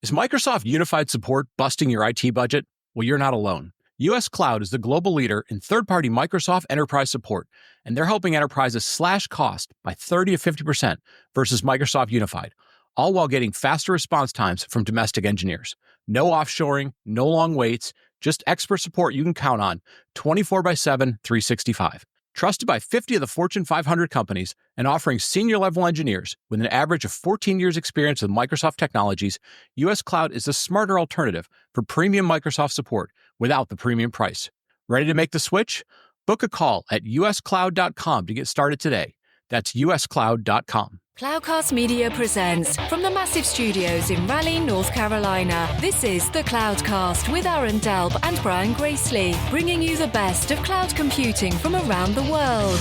Is Microsoft Unified Support busting your IT budget? Well, you're not alone. US Cloud is the global leader in third-party Microsoft enterprise support, and they're helping enterprises slash cost by 30 to 50% versus Microsoft Unified, all while getting faster response times from domestic engineers. No offshoring, no long waits, just expert support you can count on 24/7, 365. Trusted by 50 of the Fortune 500 companies and offering senior-level engineers with an average of 14 years experience with Microsoft technologies, US Cloud is the smarter alternative for premium Microsoft support without the premium price. Ready to make the switch? Book a call at uscloud.com to get started today. That's uscloud.com. Cloudcast Media presents from the massive studios in Raleigh, North Carolina. This is the Cloudcast with Aaron Delp and Brian Gracely, bringing you the best of cloud computing from around the world.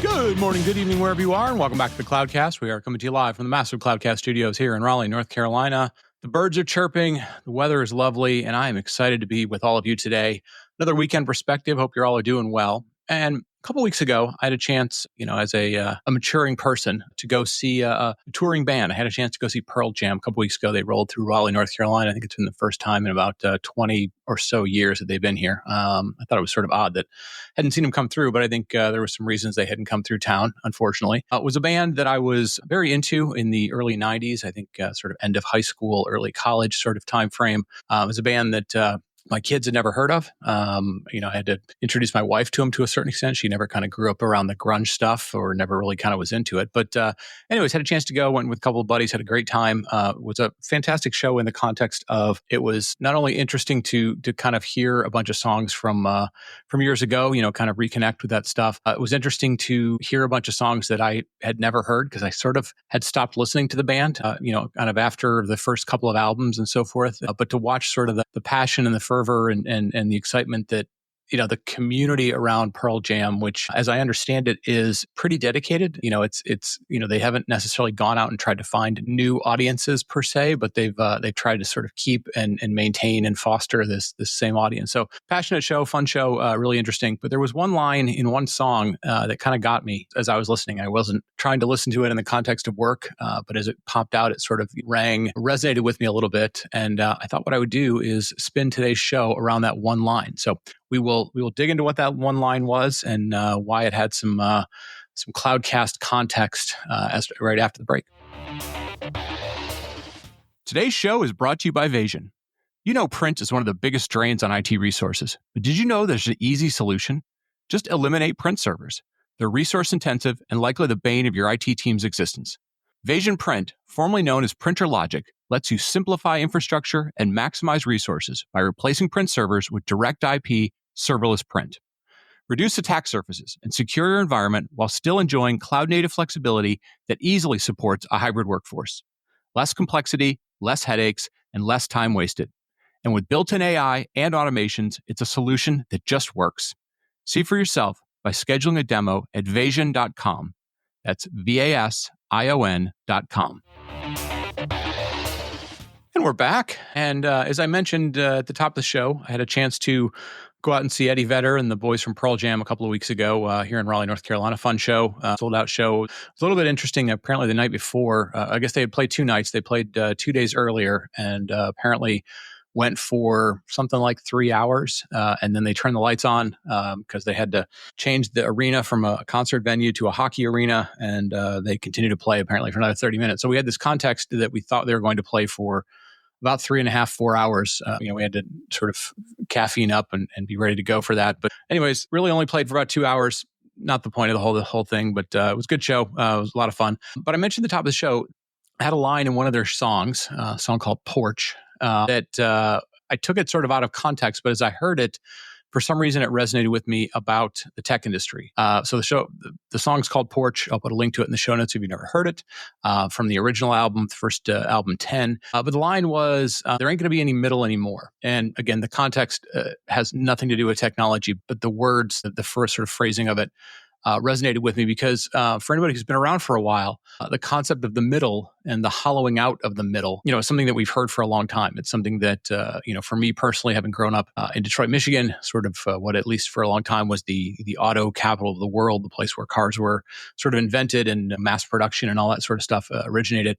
Good morning, good evening, wherever you are, and welcome back to the Cloudcast. We are coming to you live from the massive Cloudcast studios here in Raleigh, North Carolina. The birds are chirping, the weather is lovely, and I am excited to be with all of you today. Another weekend perspective. Hope you're all doing well. And a couple weeks ago, I had a chance, as a maturing person, to go see a touring band. I had a chance to go see Pearl Jam a couple weeks ago. They rolled through Raleigh, North Carolina. I think it's been the first time in about 20 or so years that they've been here. I thought it was sort of odd that I hadn't seen them come through, but I think there were some reasons they hadn't come through town, unfortunately. It was a band that I was very into in the early 90s, I think sort of end of high school, early college sort of time frame. It was a band that my kids had never heard of. I had to introduce my wife to him to a certain extent. She never kind of grew up around the grunge stuff or never really kind of was into it. But anyways, had a chance to go, went with a couple of buddies, had a great time. It was a fantastic show in the context of it was not only interesting to kind of hear a bunch of songs from years ago, kind of reconnect with that stuff. It was interesting to hear a bunch of songs that I had never heard because I sort of had stopped listening to the band, kind of after the first couple of albums and so forth. But to watch sort of the passion and the fervor and the excitement that, the community around Pearl Jam, which, as I understand it, is pretty dedicated. It's they haven't necessarily gone out and tried to find new audiences per se, but they've tried to sort of keep and maintain and foster this same audience. So passionate show, fun show, really interesting. But there was one line in one song that kind of got me as I was listening. I wasn't trying to listen to it in the context of work, but as it popped out, it sort of resonated with me a little bit. And I thought what I would do is spin today's show around that one line. So we will dig into what that one line was and why it had some Cloudcast context right after the break. Today's show is brought to you by Vasion. Print is one of the biggest drains on IT resources, but did you know there's an easy solution? Just eliminate print servers. They're resource intensive and likely the bane of your IT team's existence. Vasion Print, formerly known as Printer Logic, lets you simplify infrastructure and maximize resources by replacing print servers with direct IP serverless print. Reduce attack surfaces and secure your environment while still enjoying cloud-native flexibility that easily supports a hybrid workforce. Less complexity, less headaches, and less time wasted. And with built-in AI and automations, it's a solution that just works. See for yourself by scheduling a demo at vasion.com. That's VASION.com. And we're back. And as I mentioned at the top of the show, I had a chance to go out and see Eddie Vedder and the boys from Pearl Jam a couple of weeks ago here in Raleigh, North Carolina. Fun show, sold out show. It was a little bit interesting. Apparently the night before, I guess they had played 2 nights. They played 2 days earlier and apparently went for something like 3 hours. And then they turned the lights on because they had to change the arena from a concert venue to a hockey arena. And they continued to play apparently for another 30 minutes. So we had this context that we thought they were going to play for about 3.5, 4 hours. We had to sort of caffeine up and be ready to go for that. But anyways, really only played for about 2 hours. Not the point of the whole thing, but it was a good show. It was a lot of fun. But I mentioned at the top of the show, I had a line in one of their songs, a song called Porch, that I took it sort of out of context, but as I heard it, for some reason, it resonated with me about the tech industry. So the song's called Porch. I'll put a link to it in the show notes if you've never heard it, from the original album, the first album 10. But the line was, there ain't going to be any middle anymore. And again, the context has nothing to do with technology, but the words, the first sort of phrasing of it, resonated with me because for anybody who's been around for a while, the concept of the middle and the hollowing out of the middle, is something that we've heard for a long time. It's something that, for me personally, having grown up in Detroit, Michigan, sort of what at least for a long time was the auto capital of the world, the place where cars were sort of invented and mass production and all that sort of stuff originated.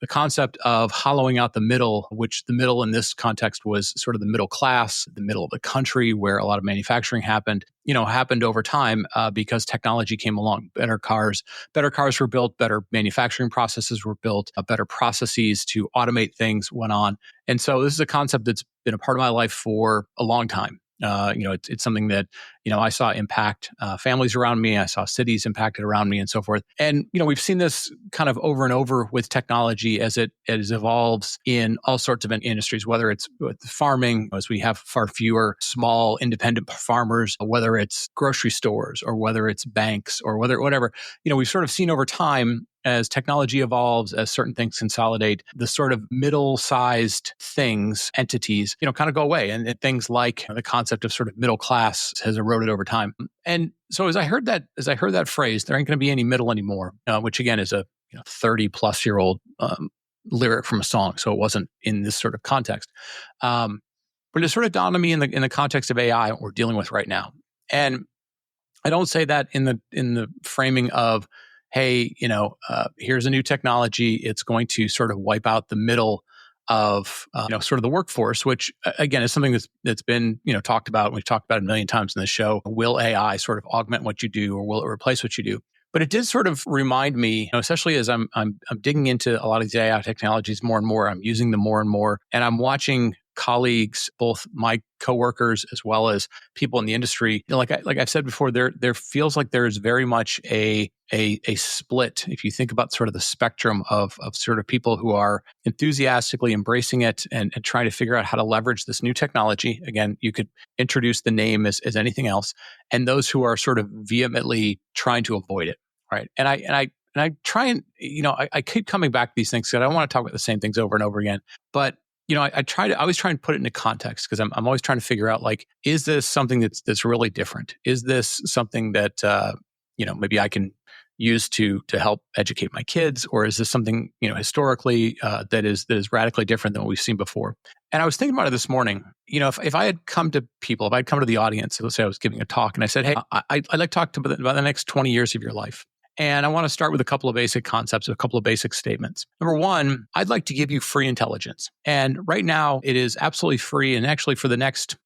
the concept of hollowing out the middle, which the middle in this context was sort of the middle class, the middle of the country where a lot of manufacturing happened, happened over time because technology came along. Better cars were built, better manufacturing processes were built, better processes to automate things went on. And so this is a concept that's been a part of my life for a long time. It's something that, I saw impact families around me. I saw cities impacted around me and so forth. And, we've seen this kind of over and over with technology as it evolves in all sorts of industries, whether it's with farming, as we have far fewer small independent farmers, whether it's grocery stores or whether it's banks or whatever, we've sort of seen over time as technology evolves, as certain things consolidate, the sort of middle-sized things, entities, kind of go away. And things like the concept of sort of middle class has eroded over time. And so as I heard that phrase, there ain't going to be any middle anymore, which again is a 30-plus-year-old lyric from a song. So it wasn't in this sort of context. But it sort of dawned on me in the context of AI, what we're dealing with right now. And I don't say that in the framing of, hey, here's a new technology. It's going to sort of wipe out the middle of, sort of the workforce, which again is something that's been, talked about. We've talked about it a million times in the show. Will AI sort of augment what you do, or will it replace what you do? But it did sort of remind me, especially as I'm digging into a lot of these AI technologies more and more. I'm using them more and more, and I'm watching colleagues, both my coworkers as well as people in the industry. Like I've said before, there feels like there is very much a split. If you think about sort of the spectrum of sort of people who are enthusiastically embracing it and trying to figure out how to leverage this new technology. Again, you could introduce the name as anything else, and those who are sort of vehemently trying to avoid it, right? And I try and I keep coming back to these things because I don't want to talk about the same things over and over again, but I always try and put it into context because I'm always trying to figure out, like, is this something that's really different? Is this something that, maybe I can use to help educate my kids? Or is this something, historically, that is radically different than what we've seen before? And I was thinking about it this morning. If I had come to people, if I'd come to the audience, let's say I was giving a talk and I said, hey, I'd like to talk about the next 20 years of your life. And I want to start with a couple of basic concepts, a couple of basic statements. Number one, I'd like to give you free intelligence. And right now, it is absolutely free. And actually, for the next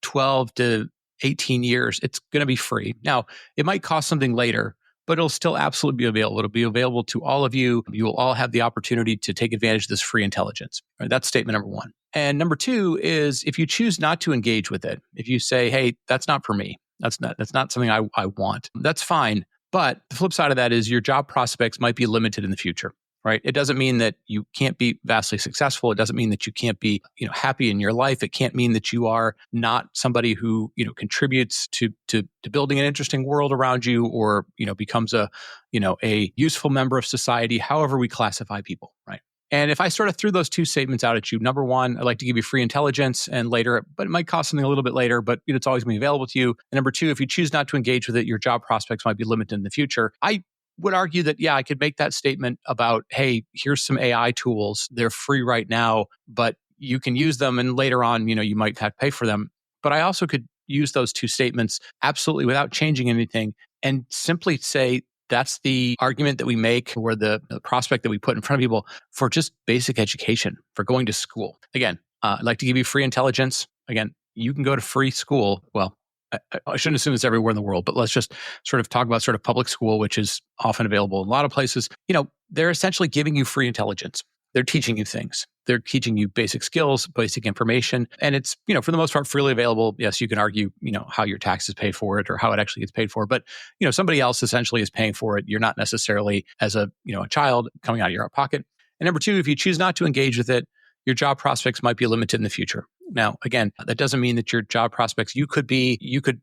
12 to 18 years, it's going to be free. Now, it might cost something later, but it'll still absolutely be available. It'll be available to all of you. You will all have the opportunity to take advantage of this free intelligence. Right? That's statement number one. And number two is, if you choose not to engage with it, if you say, hey, that's not for me, that's not something I want, that's fine. But the flip side of that is your job prospects might be limited in the future, right? It doesn't mean that you can't be vastly successful. It doesn't mean that you can't be, happy in your life. It can't mean that you are not somebody who, contributes to building an interesting world around you, or, becomes a useful member of society, however we classify people, right? And if I sort of threw those two statements out at you, number one, I'd like to give you free intelligence, and later, but it might cost something a little bit later, but it's always going to be available to you. And number two, if you choose not to engage with it, your job prospects might be limited in the future. I would argue that, I could make that statement about, hey, here's some AI tools. They're free right now, but you can use them, and later on, you might have to pay for them. But I also could use those two statements absolutely without changing anything and simply say, that's the argument that we make, or the prospect that we put in front of people for just basic education, for going to school. Again, I'd like to give you free intelligence. Again, you can go to free school. Well, I shouldn't assume it's everywhere in the world, but let's just sort of talk about sort of public school, which is often available in a lot of places. They're essentially giving you free intelligence. They're teaching you things. They're teaching you basic skills, basic information. And it's, for the most part, freely available. Yes, you can argue, how your taxes pay for it or how it actually gets paid for. But, somebody else essentially is paying for it. You're not necessarily, as a child, coming out of your pocket. And number two, if you choose not to engage with it, your job prospects might be limited in the future. Now, again, that doesn't mean that your job prospects, you could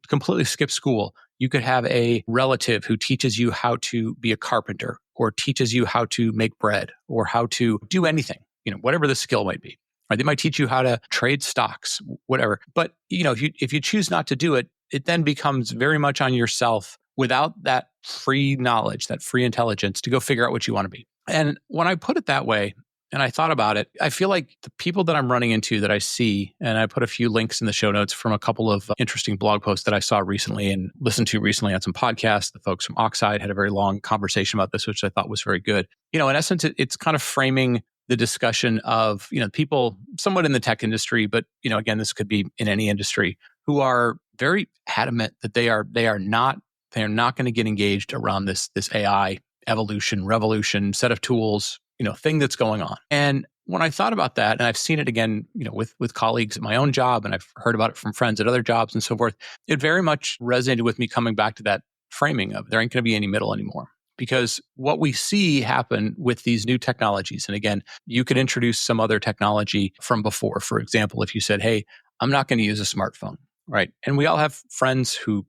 completely skip school. You could have a relative who teaches you how to be a carpenter, or teaches you how to make bread, or how to do anything, whatever the skill might be. Right? They might teach you how to trade stocks, whatever. But if you choose not to do it, it then becomes very much on yourself, without that free knowledge, that free intelligence, to go figure out what you want to be. And when I put it that way, And I thought about it. I feel like the people that I'm running into that I see, and I put a few links in the show notes from a couple of interesting blog posts that I saw recently and listened to recently on some podcasts. The folks from Oxide had a very long conversation about this, which I thought was very good. In essence, it's kind of framing the discussion of, people somewhat in the tech industry, but, again, this could be in any industry, who are very adamant that they are not going to get engaged around this AI evolution, revolution, set of tools, thing that's going on. And when I thought about that, and I've seen it again, with colleagues at my own job, and I've heard about it from friends at other jobs and so forth, it very much resonated with me coming back to that framing of there ain't going to be any middle anymore. Because what we see happen with these new technologies, and again, you could introduce some other technology from before. For example, if you said, hey, I'm not going to use a smartphone, right? And we all have friends who,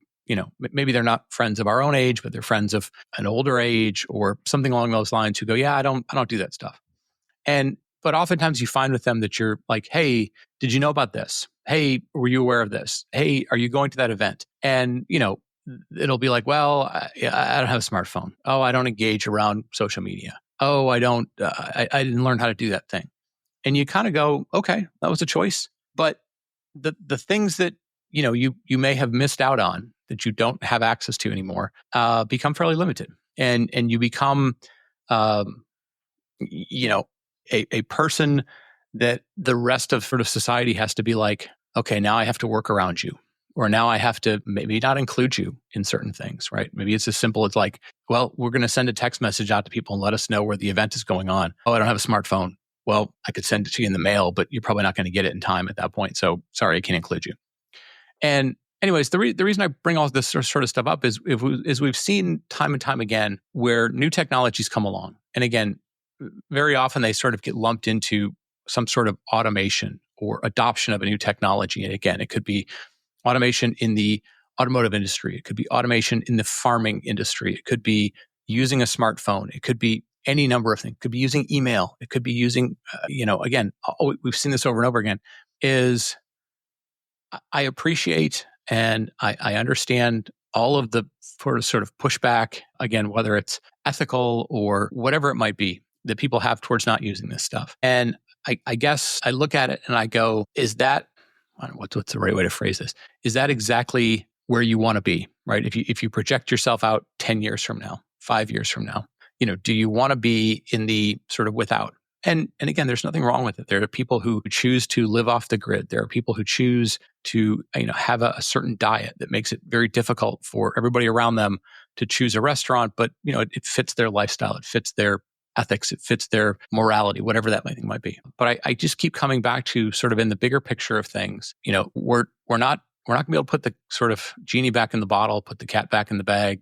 maybe they're not friends of our own age, but they're friends of an older age or something along those lines who go, yeah, I don't do that stuff. But oftentimes you find with them that you're like, hey, did you know about this? Hey, were you aware of this? Hey, are you going to that event? And, it'll be like, well, I don't have a smartphone. Oh, I don't engage around social media. Oh, I don't, I didn't learn how to do that thing. And you kind of go, okay, that was a choice. But the things that, you may have missed out on that you don't have access to anymore, become fairly limited. And you become, a person that the rest of sort of society has to be like, okay, now I have to work around you. Or now I have to maybe not include you in certain things, right? Maybe it's as simple as like, well, we're going to send a text message out to people and let us know where the event is going on. Oh, I don't have a smartphone. Well, I could send it to you in the mail, but you're probably not going to get it in time at that point. So sorry, I can't include you. And anyways, the reason I bring all this sort of stuff up is we've seen time and time again where new technologies come along. And again, very often they sort of get lumped into some sort of automation or adoption of a new technology. And again, it could be automation in the automotive industry. It could be automation in the farming industry. It could be using a smartphone. It could be any number of things. It could be using email. It could be using, again, we've seen this over and over again, is I appreciate and I understand all of the sort of pushback, again, whether it's ethical or whatever it might be, that people have towards not using this stuff. And I guess I look at it and I go, is that, I don't know, what's the right way to phrase this? Is that exactly where you want to be, right? If you project yourself out 10 years from now, 5 years from now, do you want to be in the sort of without? And again, there's nothing wrong with it. There are people who choose to live off the grid. There are people who choose to, have a certain diet that makes it very difficult for everybody around them to choose a restaurant, but, it fits their lifestyle. It fits their ethics. It fits their morality, whatever that might be. But I just keep coming back to sort of in the bigger picture of things, we're not going to be able to put the sort of genie back in the bottle, put the cat back in the bag,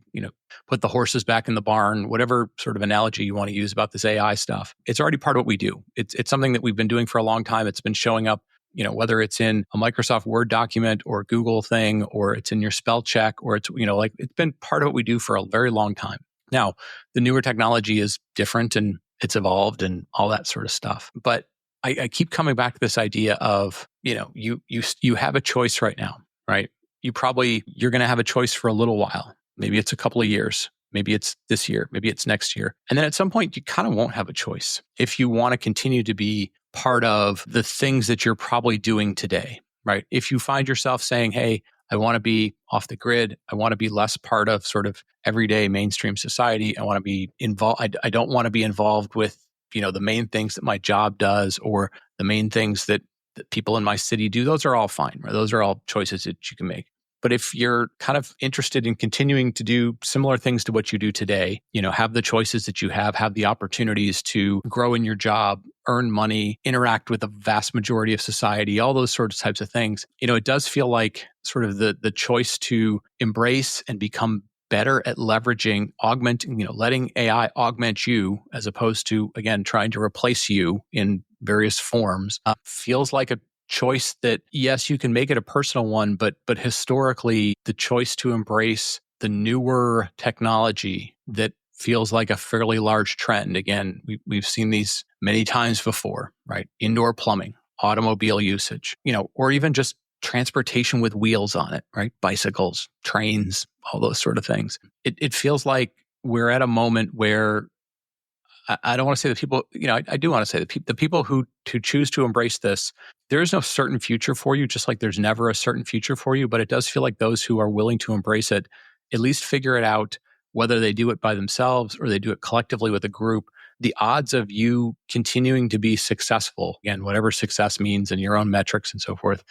put the horses back in the barn, whatever sort of analogy you want to use about this AI stuff. It's already part of what we do. It's something that we've been doing for a long time. It's been showing up, whether it's in a Microsoft Word document or a Google thing, or it's in your spell check, or it's, it's been part of what we do for a very long time. Now, the newer technology is different and it's evolved and all that sort of stuff. But I keep coming back to this idea of, you have a choice right now, right? You're going to have a choice for a little while. Maybe it's a couple of years. Maybe it's this year. Maybe it's next year. And then at some point, you kind of won't have a choice if you want to continue to be part of the things that you're probably doing today, right? If you find yourself saying, hey, I want to be off the grid. I want to be less part of sort of everyday mainstream society. I want to be involved. I don't want to be involved with, the main things that my job does or the main things that people in my city do. Those are all fine, right? Those are all choices that you can make. But if you're kind of interested in continuing to do similar things to what you do today, have the choices that you have the opportunities to grow in your job, earn money, interact with the vast majority of society, all those sorts of types of things, it does feel like sort of the choice to embrace and become better at leveraging, augmenting, letting AI augment you as opposed to, again, trying to replace you in various forms, feels like a choice that, yes, you can make it a personal one, but historically, the choice to embrace the newer technology that feels like a fairly large trend. Again, we've seen these many times before, right? Indoor plumbing, automobile usage, or even just transportation with wheels on it, right? Bicycles, trains, all those sort of things. It feels like we're at a moment where I don't want to say the people, I do want to say the people who choose to embrace this, there is no certain future for you, just like there's never a certain future for you. But it does feel like those who are willing to embrace it, at least figure it out, whether they do it by themselves or they do it collectively with a group. The odds of you continuing to be successful, again, whatever success means in your own metrics and so forth,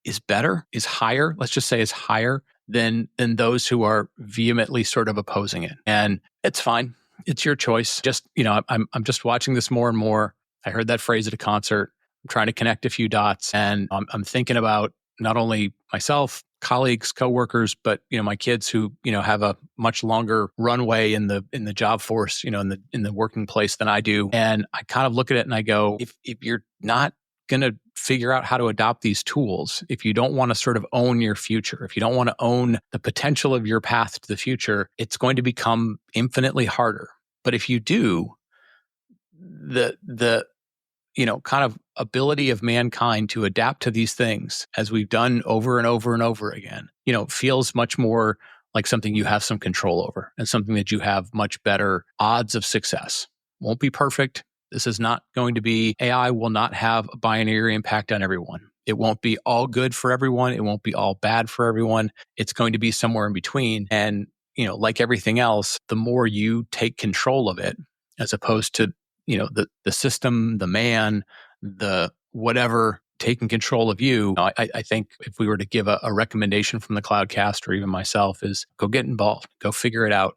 is better, is higher. Let's just say is higher than those who are vehemently sort of opposing it. And it's fine. It's your choice. Just, I'm just watching this more and more. I heard that phrase at a concert. I'm trying to connect a few dots, and I'm thinking about not only myself, colleagues, coworkers, but my kids who have a much longer runway in the job force, in the working place than I do. And I kind of look at it and I go, if you're not going to figure out how to adopt these tools, if you don't want to sort of own your future, if you don't want to own the potential of your path to the future, it's going to become infinitely harder. But if you do, the kind of ability of mankind to adapt to these things, as we've done over and over and over again, feels much more like something you have some control over and something that you have much better odds of success. Won't be perfect. This is not going to be, AI will not have a binary impact on everyone. It won't be all good for everyone. It won't be all bad for everyone. It's going to be somewhere in between. And, like everything else, the more you take control of it, as opposed to, the system, the man, the whatever taking control of you. I think if we were to give a recommendation from the Cloudcast or even myself is go get involved, go figure it out.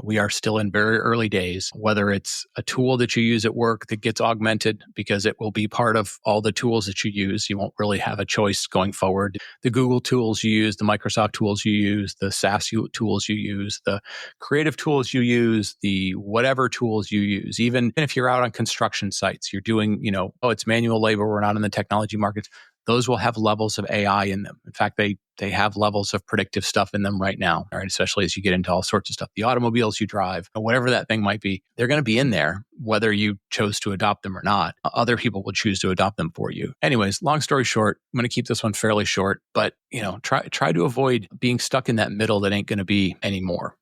We are still in very early days, whether it's a tool that you use at work that gets augmented because it will be part of all the tools that you use. You won't really have a choice going forward. The Google tools you use, the Microsoft tools you use, the SaaS tools you use, the creative tools you use, the whatever tools you use. Even if you're out on construction sites, you're doing, it's manual labor, we're not in the technology markets. Those will have levels of AI in them. In fact, they have levels of predictive stuff in them right now, right? Especially as you get into all sorts of stuff. The automobiles you drive, or whatever that thing might be, they're going to be in there, whether you chose to adopt them or not. Other people will choose to adopt them for you. Anyways, long story short, I'm going to keep this one fairly short, but try to avoid being stuck in that middle that ain't going to be anymore.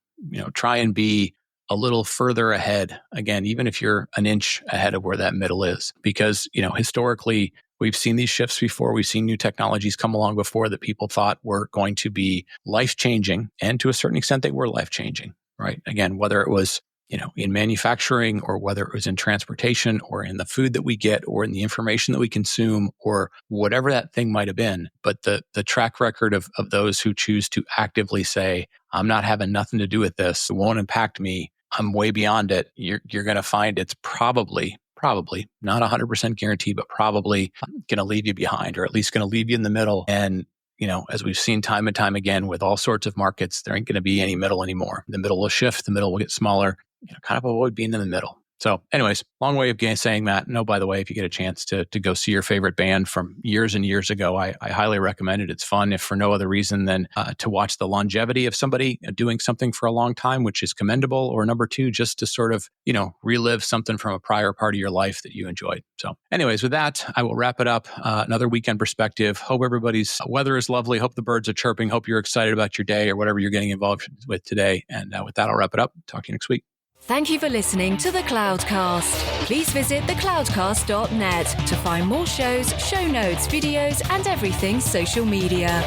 Try and be a little further ahead. Again, even if you're an inch ahead of where that middle is, because, historically, we've seen these shifts before. We've seen new technologies come along before that people thought were going to be life-changing. And to a certain extent, they were life-changing, right? Again, whether it was, in manufacturing or whether it was in transportation or in the food that we get or in the information that we consume or whatever that thing might have been. But the track record of those who choose to actively say, I'm not having nothing to do with this, it won't impact me, I'm way beyond it, you're going to find it's probably not 100% guaranteed, but probably going to leave you behind, or at least going to leave you in the middle. And, as we've seen time and time again with all sorts of markets, there ain't going to be any middle anymore. The middle will shift, the middle will get smaller, kind of avoid being in the middle. So anyways, long way of saying that. No, by the way, if you get a chance to go see your favorite band from years and years ago, I highly recommend it. It's fun, if for no other reason than to watch the longevity of somebody doing something for a long time, which is commendable. Or number two, just to sort of, relive something from a prior part of your life that you enjoyed. So anyways, with that, I will wrap it up. Another weekend perspective. Hope everybody's weather is lovely. Hope the birds are chirping. Hope you're excited about your day or whatever you're getting involved with today. And with that, I'll wrap it up. Talk to you next week. Thank you for listening to The Cloudcast. Please visit thecloudcast.net to find more shows, show notes, videos, and everything social media.